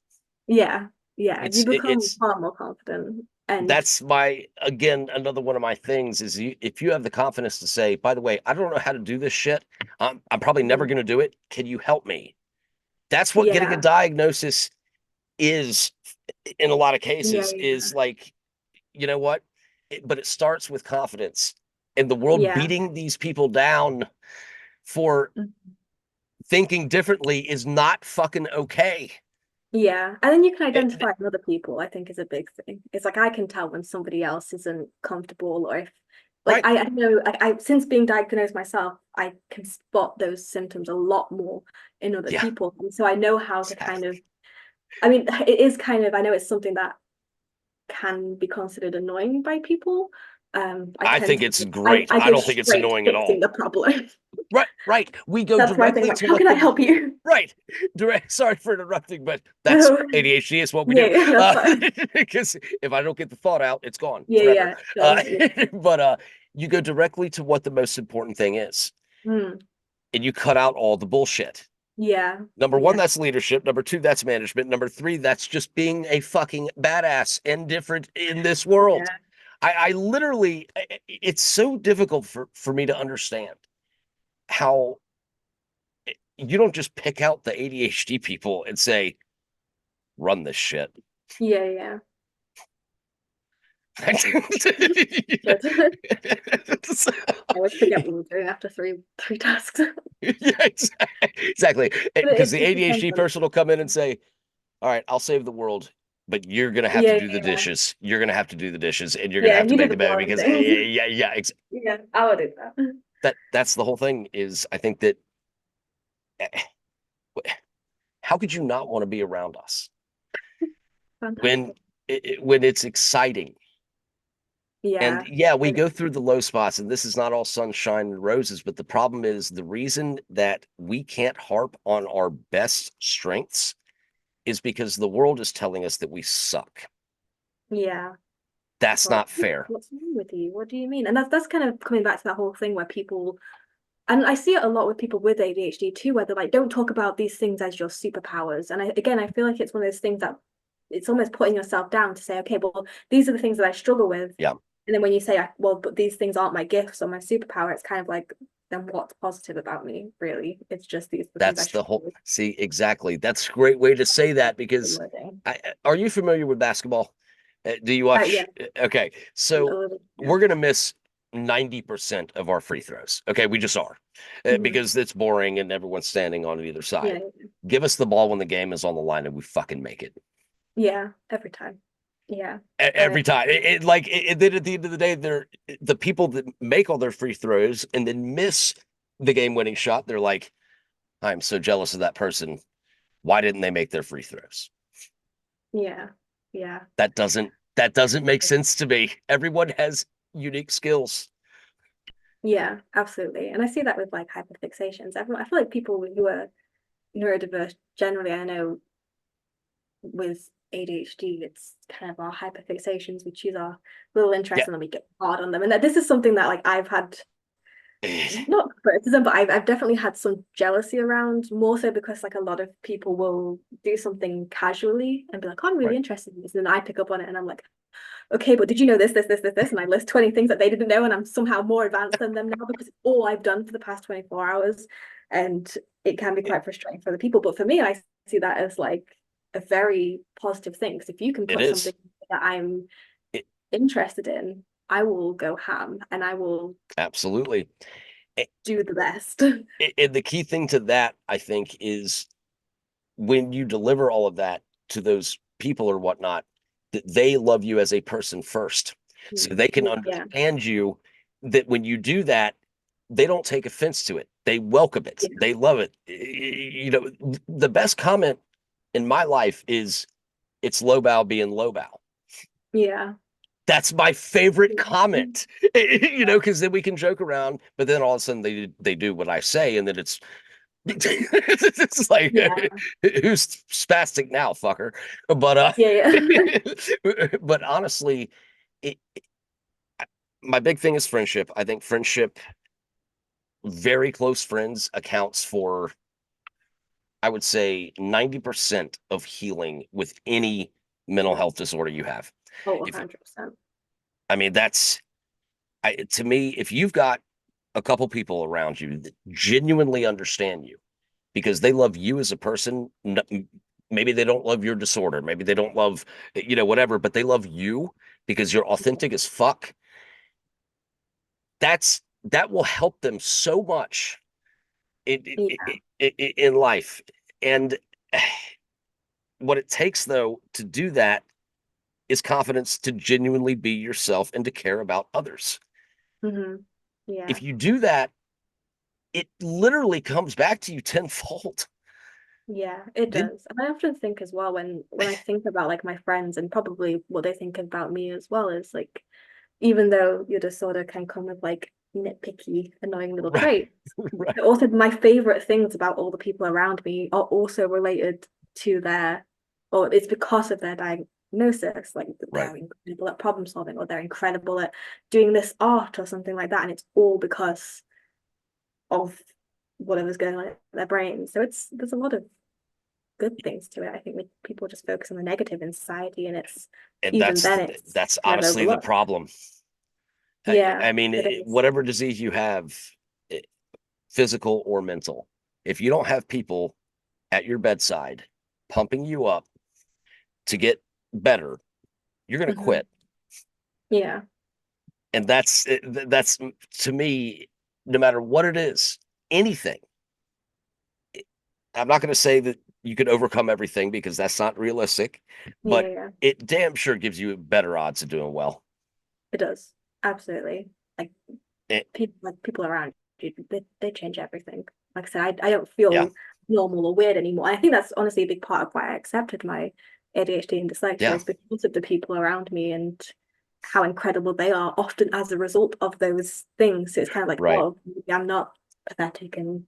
Yeah, yeah. You become It's far more confident, and that's my again another one of my things is if you have the confidence to say, by the way, I don't know how to do this shit. I'm probably never mm, going to do it. Can you help me? That's what getting a yeah, diagnosis is in a lot of yeah, cases yeah, is like, you know what? But it starts with confidence. And the world yeah. beating these people down for Mm. thinking differently is not fucking okay. Yeah, and then you can Eh, identify in other people, I think is a big thing. It's like I can tell when somebody else isn't comfortable or if like Right. I don't know, like I since being diagnosed myself, I can spot those symptoms a lot more in other Yeah, people. And so I know how to kind exactly. of I mean it is kind of I know it's something that can be considered annoying by people. I I tend think to it's great. I I go don't think it's straight to annoying at fixing all. the problem. Right, right. We go That's my thing, directly like, to how what can I the help you? right. Direct. Sorry for interrupting, but that's No. ADHD. Is what we Yeah, do. yeah, that's fine. Because if I don't get the thought out, it's gone Yeah, forever. yeah, sure. Yeah. But you go directly to what the most important thing is, Mm, and you cut out all the bullshit. yeah, Number one, yeah, that's leadership. Number two, that's management. Number three, that's just being a fucking badass and different in this world. yeah, I literally, it's so difficult for me to understand how you don't just pick out the ADHD people and say, run this shit. yeah, yeah. Yeah, Good. I always forget what we're doing after three tasks. exactly. But Because the it depends ADHD on person will come in and say, all right, I'll save the world, but you're gonna have to yeah, do the yeah, dishes. You're gonna have to do the dishes, and you're gonna yeah. have to You do make the the bed boring because thing. yeah. Yeah, I would do that. That's the whole thing. Is I think that eh, how could you not want to be around us when Fantastic. when it's exciting? And Yeah. yeah, we And go through the low spots, and this is not all sunshine and roses, but the problem is the reason that we can't harp on our best strengths is because the world is telling us that we suck. yeah. It's That's like, not fair. what's wrong with you? What do you mean? And that's kind of coming back to that whole thing where people, and I see it a lot with people with ADHD too, where they're like, don't talk about these things as your superpowers. And I feel like it's one of those things that it's almost putting yourself down to say, okay, well, these are the things that I struggle with. Yeah, And then when you say, well, but these things aren't my gifts or my superpower, it's kind of like, then what's positive about me, really? It's just these the things I that's the struggle whole. See, exactly. That's a great way to say that because with. are you familiar with basketball? Do you watch? Yeah, Okay, a so little, yeah. we're gonna miss 90% of our free throws. Okay, we just are Mhm. because it's boring and everyone's standing on either side. Yeah, Give us the ball when the game is on the line and we fucking make it yeah, every time. Yeah. every time. Then at the end of the day, they're the people that make all their free throws and then miss the game-winning shot. They're like, I'm so jealous of that person. Why didn't they make their free throws? Yeah. Yeah. That doesn't make sense to me. Everyone has unique skills. Yeah, absolutely. And I see that with like hyperfixations. Everyone, I feel like people who are neurodiverse generally, I know with ADHD, it's kind of our hyperfixations. We choose our little Yeah. interests and then we get hard on them. And that this is something that like I've had not criticism, but I've definitely had some jealousy around, more so because like a lot of people will do something casually and be like, oh, I'm really Right. interested in this. And then I pick up on it and I'm like, okay, but did you know this? And I list 20 things that they didn't know, and I'm somehow more advanced than them now because it's all I've done for the past 24 hours. And it can be It, quite frustrating for the people. But for me, I see that as like a very positive thing. Because if you can it put is. something that I'm It, interested in, I will go ham and I will absolutely. do the best. And the key thing to that, I think, is when you deliver all of that to those people or whatnot, that they love you as a person first. So they can Yeah. understand you that when you do that, they don't take offense to it. They welcome it. Yeah. They love it. You know, the best comment in my life is it's low bow being low bow. Yeah. That's my favorite comment, you know, because then we can joke around, but then all of a sudden they do what I say, and then it's it's like Yeah. who's spastic now, fucker? But Yeah. Yeah. but honestly, it, my big thing is friendship. I think friendship, very close friends, accounts for I would say 90% of healing with any mental health disorder you have. Oh, If 100%. I mean that's to me, if you've got a couple people around you that genuinely understand you because they love you as a person, maybe they don't love your disorder, maybe they don't love, whatever, but they love you because you're authentic as fuck. That will help them so much Yeah. in life. And what it takes, though, to do that is confidence to genuinely be yourself and to care about others. Hmm. Yeah. If you do that, it literally comes back to you tenfold. Yeah, it Then does. And I often think as well when I think about like my friends and probably what they think about me as well is like even though your disorder can come with like nitpicky, annoying little right, traits, right, also my favorite things about all the people around me are also related to their or it's because of their diagnosis. Like right. they're incredible at problem solving or they're incredible at doing this art or something like that. And it's all because of whatever's going on in their brain. So it's there's a lot of good things to it. I think people just focus on the negative in society, and it's And even that's then it's that's kind of honestly the overlooked. problem. I Yeah, mean, it is. whatever disease you have, eh, physical or mental, if you don't have people at your bedside pumping you up to get better, you're going to Mhm. quit. Yeah, And that's to me, no matter what it is, anything. I'm not going to say that you could overcome everything because that's not realistic, yeah, but yeah. it damn sure gives you better odds of doing well. It does absolutely. Eh, Like people around you, they change everything. Like I said, I don't yeah, feel normal or weird anymore. I think that's honestly a big part of why I accepted my ADHD and dyslexia yeah. is because of the people around me and how incredible they are, often as a result of those things. So it's kind of like, Right. oh, I'm not pathetic and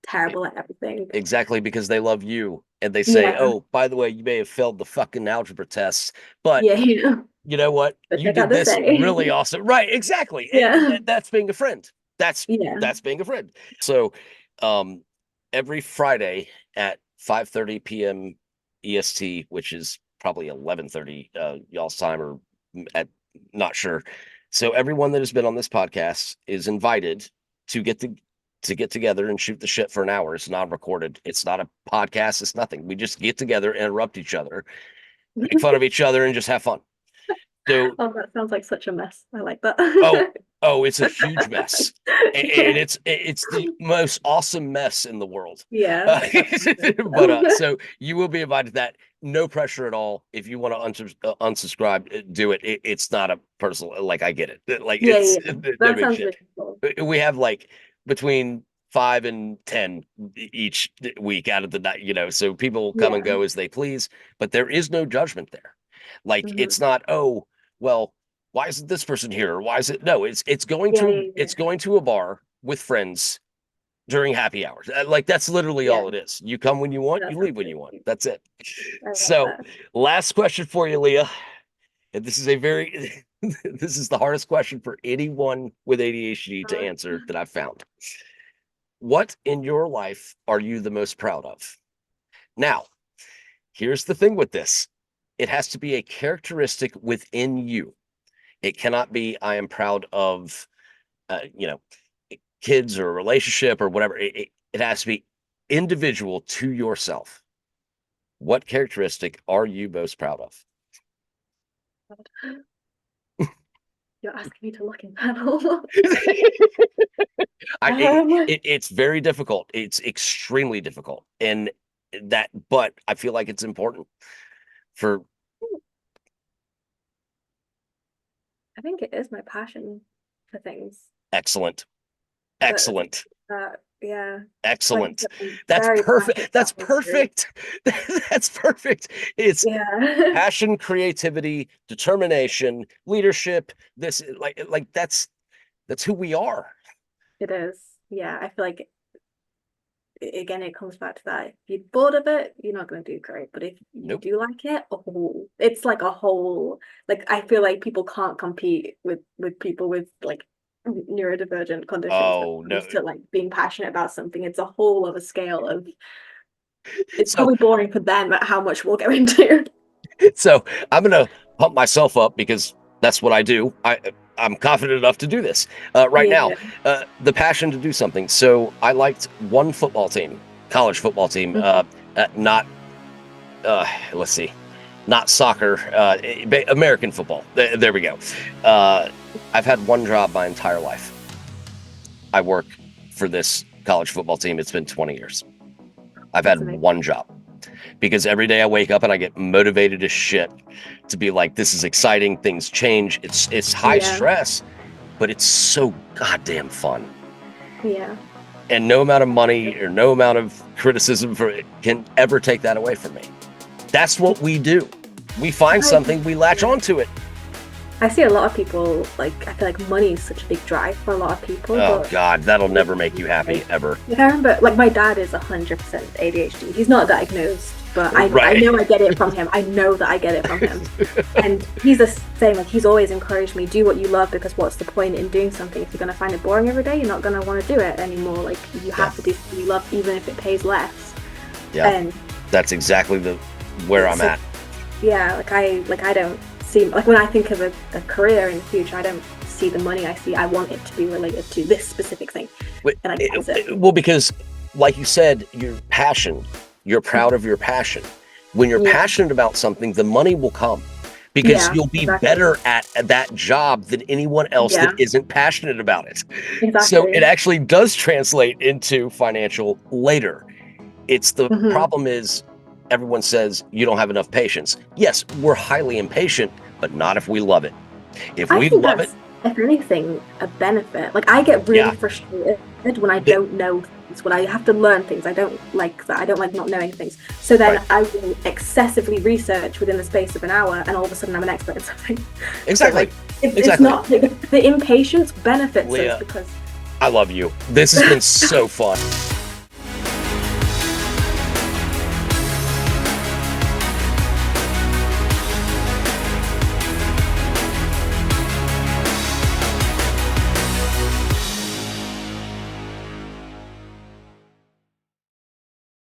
terrible at everything. Exactly, because they love you and they say, Yeah, oh, by the way, you may have failed the fucking algebra tests, but yeah, you know what? But You check out did this this day. really awesome. Right, exactly. And Yeah, that's being a friend. yeah. That's being a friend. So um every Friday at 5:30 p.m. EST, which is probably 11:30 y'all's time, or at not sure. So everyone that has been on this podcast is invited to get together and shoot the shit for an hour. It's non-recorded. It's not a podcast. It's nothing. We just get together, interrupt each other, make fun of each other, and just have fun. So, Oh, that sounds like such a mess. I like oh, that. oh, it's a huge mess, and it's the most awesome mess in the world. Yeah, Uh, that sounds but good. so you will be invited to that. No pressure at all. If you want to unsubscribe, do it. It's not a personal. Like I get it. Like Yeah, it's yeah. no That big sounds shit. really cool. We have like between 5 and 10 each week out of the night, so people come and Yeah. go as they please, but there is no judgment there. Like Hmm. it's not, oh, well, why isn't this person here? Or why is it no, it's going Yeah, to yeah, it's yeah. going to a bar with friends during happy hours. Like that's literally Yeah, all it is. You come when you want, that you sounds leave when really you want. cute. That's it. I love So, that. last question for you, Leah. And this is a very this is the hardest question for anyone with ADHD to Uh, answer that I've found. What in your life are you the most proud of? Now, here's the thing with this. It has to be a characteristic within you. It cannot be, I am proud of, you know, kids or a relationship or whatever. It has to be individual to yourself. What characteristic are you most proud of? You're asking me to look in panel. It's very difficult. It's extremely difficult. And but I feel like it's important for I think it is my passion for things. excellent, That, excellent. yeah, like I Excellent. said, I'm That's very passionate perfect. That's about history. perfect. That's perfect. It's Yeah, passion, creativity, determination, leadership. This like that's who we are. it is. Yeah, I feel like again, it comes back to that. If you're bored of it, you're not going to do great. But if you Nope. do like it, oh, it's like a whole. Like I feel like people can't compete with people with like neurodivergent conditions when Oh it no. comes to like being passionate about something. It's a whole other scale of. It's So probably boring for them at how much we'll go into. so I'm gonna pump myself up because that's what I do. I'm confident enough to do this right now. Yeah. The passion to do something. So I liked one football team, college football team. Mhm. Not let's see, not soccer, American football. There we go. I've had one job my entire life. I work for this college football team. It's been 20 years. I've That's had amazing. one job because every day I wake up and I get motivated as shit to be like, this is exciting. Things change. It's high Yeah. stress, but it's so goddamn fun. Yeah. And no amount of money or no amount of criticism for it can ever take that away from me. That's what we do. We find something, we latch onto it. I see a lot of people like I feel like money is such a big drive for a lot of people. Oh But God, that'll never make you happy ever. like, I remember like my dad is 100% ADHD. He's not diagnosed, but I Right. know I get it from him. I know that I get it from him. And he's the same, like he's always encouraged me, do what you love, because what's the point in doing something if you're gonna find it boring every day, you're not gonna want to do it anymore. Like you have to do something you love even if it pays less. Yeah. And That's exactly where I'm at. yeah, like I don't see, like when I think of a career in the future, I don't see the money. I want it to be related to this specific thing. And I guess it. Well, because like you said, your passion, you're proud of your passion. When you're Yeah. passionate about something, the money will come because Yeah, you'll be exactly. better at that job than anyone else Yeah. that isn't passionate about it. Exactly. So it actually does translate into financial later. It's the Mhm. problem is everyone says you don't have enough patience. Yes, we're highly impatient, but not if we love it. If I we think love it, if anything, a benefit. Like I get really Yeah. frustrated when I don't know things, when I have to learn things. I don't like that. I don't like not knowing things. So then Right. I will excessively research within the space of an hour, and all of a sudden I'm an expert in something. Exactly. So, like, it's Exactly. not the impatience benefits Leah, us because I love you. This has been so fun.